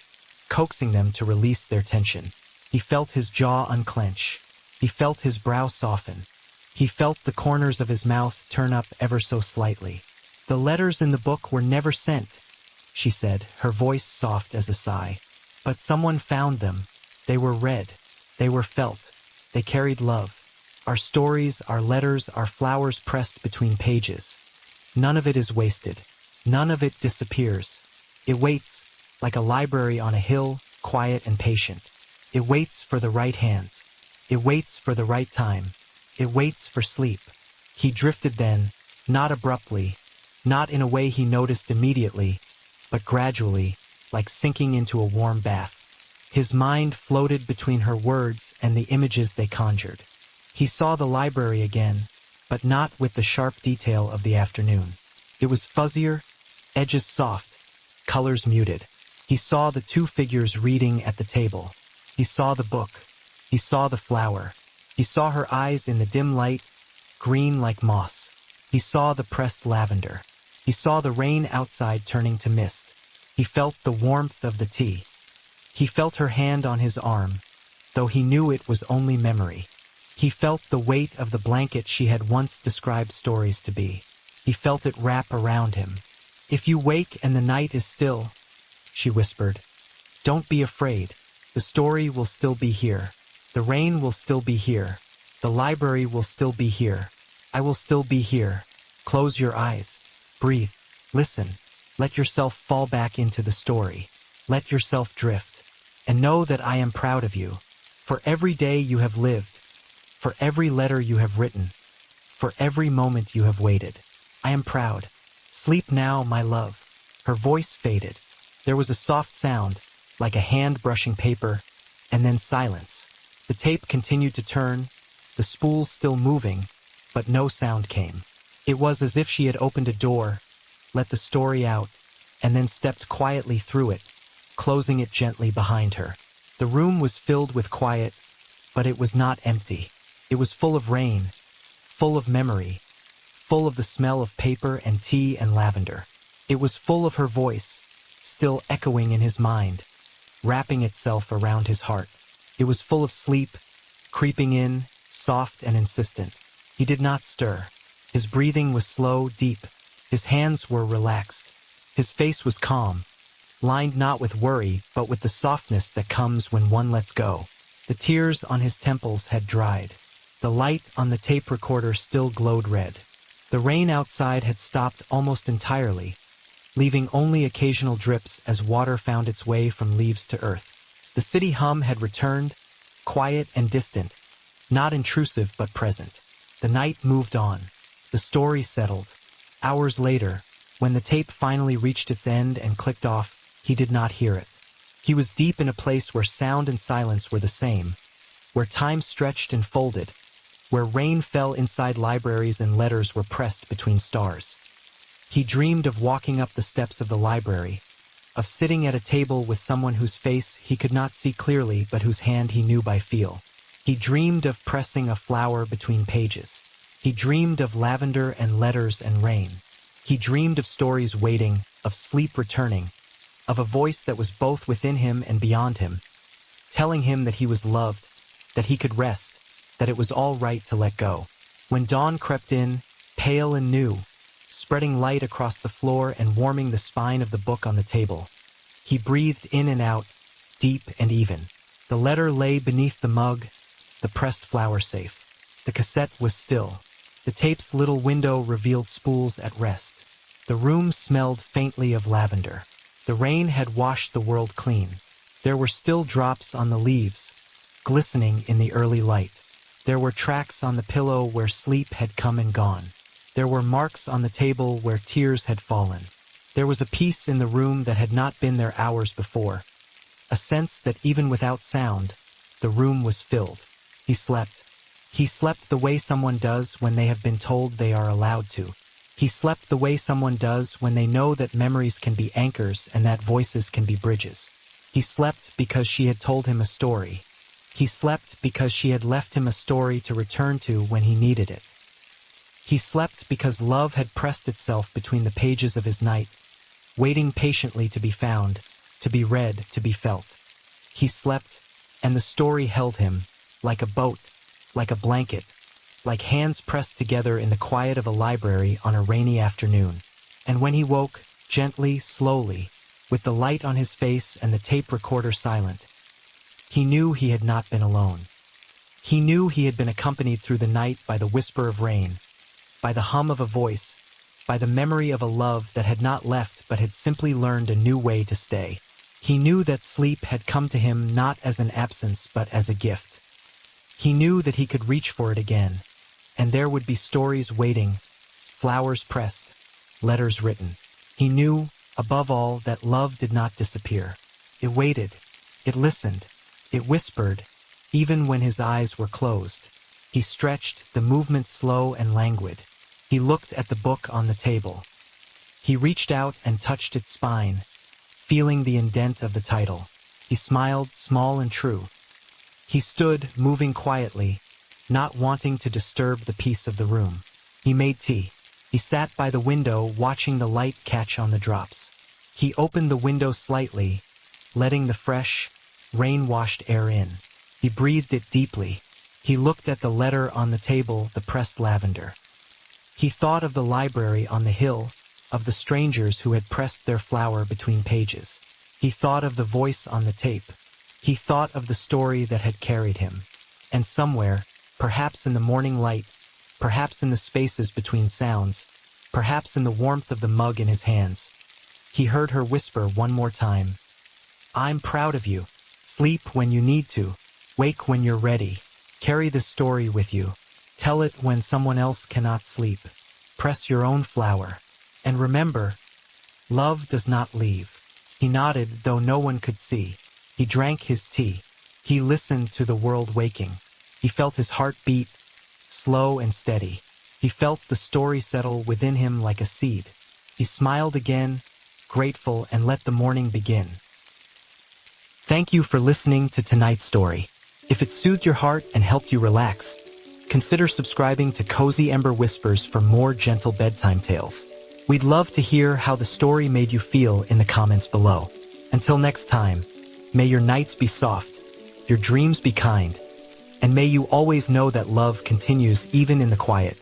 coaxing them to release their tension. He felt his jaw unclench. He felt his brow soften. He felt the corners of his mouth turn up ever so slightly. The letters in the book were never sent, she said, her voice soft as a sigh. But someone found them. They were read. They were felt. They carried love. Our stories, our letters, our flowers pressed between pages. None of it is wasted. None of it disappears. It waits, like a library on a hill, quiet and patient. It waits for the right hands. It waits for the right time. It waits for sleep. He drifted then, not abruptly, not in a way he noticed immediately, but gradually, like sinking into a warm bath. His mind floated between her words and the images they conjured. He saw the library again, but not with the sharp detail of the afternoon. It was fuzzier, edges soft, colors muted. He saw the two figures reading at the table. He saw the book. He saw the flower. He saw her eyes in the dim light, green like moss. He saw the pressed lavender. He saw the rain outside turning to mist. He felt the warmth of the tea. He felt her hand on his arm, though he knew it was only memory. He felt the weight of the blanket she had once described stories to be. He felt it wrap around him. "If you wake and the night is still," she whispered, "don't be afraid. The story will still be here. The rain will still be here. The library will still be here. I will still be here. Close your eyes. Breathe. Listen. Let yourself fall back into the story. Let yourself drift. And know that I am proud of you. For every day you have lived. For every letter you have written. For every moment you have waited. I am proud. Sleep now, my love." Her voice faded. There was a soft sound, like a hand brushing paper, and then silence. The tape continued to turn, the spools still moving, but no sound came. It was as if she had opened a door, let the story out, and then stepped quietly through it, closing it gently behind her. The room was filled with quiet, but it was not empty. It was full of rain, full of memory, full of the smell of paper and tea and lavender. It was full of her voice, still echoing in his mind, wrapping itself around his heart. It was full of sleep, creeping in, soft and insistent. He did not stir. His breathing was slow, deep. His hands were relaxed. His face was calm, lined not with worry, but with the softness that comes when one lets go. The tears on his temples had dried. The light on the tape recorder still glowed red. The rain outside had stopped almost entirely, leaving only occasional drips as water found its way from leaves to earth. The city hum had returned, quiet and distant, not intrusive but present. The night moved on. The story settled. Hours later, when the tape finally reached its end and clicked off, he did not hear it. He was deep in a place where sound and silence were the same, where time stretched and folded, where rain fell inside libraries and letters were pressed between stars. He dreamed of walking up the steps of the library, of sitting at a table with someone whose face he could not see clearly but whose hand he knew by feel. He dreamed of pressing a flower between pages. He dreamed of lavender and letters and rain. He dreamed of stories waiting, of sleep returning, of a voice that was both within him and beyond him, telling him that he was loved, that he could rest, that it was all right to let go. When dawn crept in, pale and new, spreading light across the floor and warming the spine of the book on the table, he breathed in and out, deep and even. The letter lay beneath the mug, the pressed flower safe. The cassette was still. The tape's little window revealed spools at rest. The room smelled faintly of lavender. The rain had washed the world clean. There were still drops on the leaves, glistening in the early light. There were tracks on the pillow where sleep had come and gone. There were marks on the table where tears had fallen. There was a peace in the room that had not been there hours before, a sense that even without sound, the room was filled. He slept. He slept the way someone does when they have been told they are allowed to. He slept the way someone does when they know that memories can be anchors and that voices can be bridges. He slept because she had told him a story. He slept because she had left him a story to return to when he needed it. He slept because love had pressed itself between the pages of his night, waiting patiently to be found, to be read, to be felt. He slept, and the story held him, like a boat, like a blanket, like hands pressed together in the quiet of a library on a rainy afternoon. And when he woke, gently, slowly, with the light on his face and the tape recorder silent, he knew he had not been alone. He knew he had been accompanied through the night by the whisper of rain, by the hum of a voice, by the memory of a love that had not left but had simply learned a new way to stay. He knew that sleep had come to him not as an absence but as a gift. He knew that he could reach for it again, and there would be stories waiting, flowers pressed, letters written. He knew, above all, that love did not disappear. It waited, it listened, it whispered, even when his eyes were closed. He stretched, the movement slow and languid. He looked at the book on the table. He reached out and touched its spine, feeling the indent of the title. He smiled, small and true. He stood, moving quietly, not wanting to disturb the peace of the room. He made tea. He sat by the window, watching the light catch on the drops. He opened the window slightly, letting the fresh, rain-washed air in. He breathed it deeply. He looked at the letter on the table, the pressed lavender. He thought of the library on the hill, of the strangers who had pressed their flower between pages. He thought of the voice on the tape. He thought of the story that had carried him. And somewhere, perhaps in the morning light, perhaps in the spaces between sounds, perhaps in the warmth of the mug in his hands, he heard her whisper one more time, "I'm proud of you. Sleep when you need to. Wake when you're ready. Carry the story with you. Tell it when someone else cannot sleep. Press your own flower. And remember, love does not leave." He nodded, though no one could see. He drank his tea. He listened to the world waking. He felt his heart beat, slow and steady. He felt the story settle within him like a seed. He smiled again, grateful, and let the morning begin. Thank you for listening to tonight's story. If it soothed your heart and helped you relax, consider subscribing to Cozy Ember Whispers for more gentle bedtime tales. We'd love to hear how the story made you feel in the comments below. Until next time, may your nights be soft, your dreams be kind, and may you always know that love continues even in the quiet.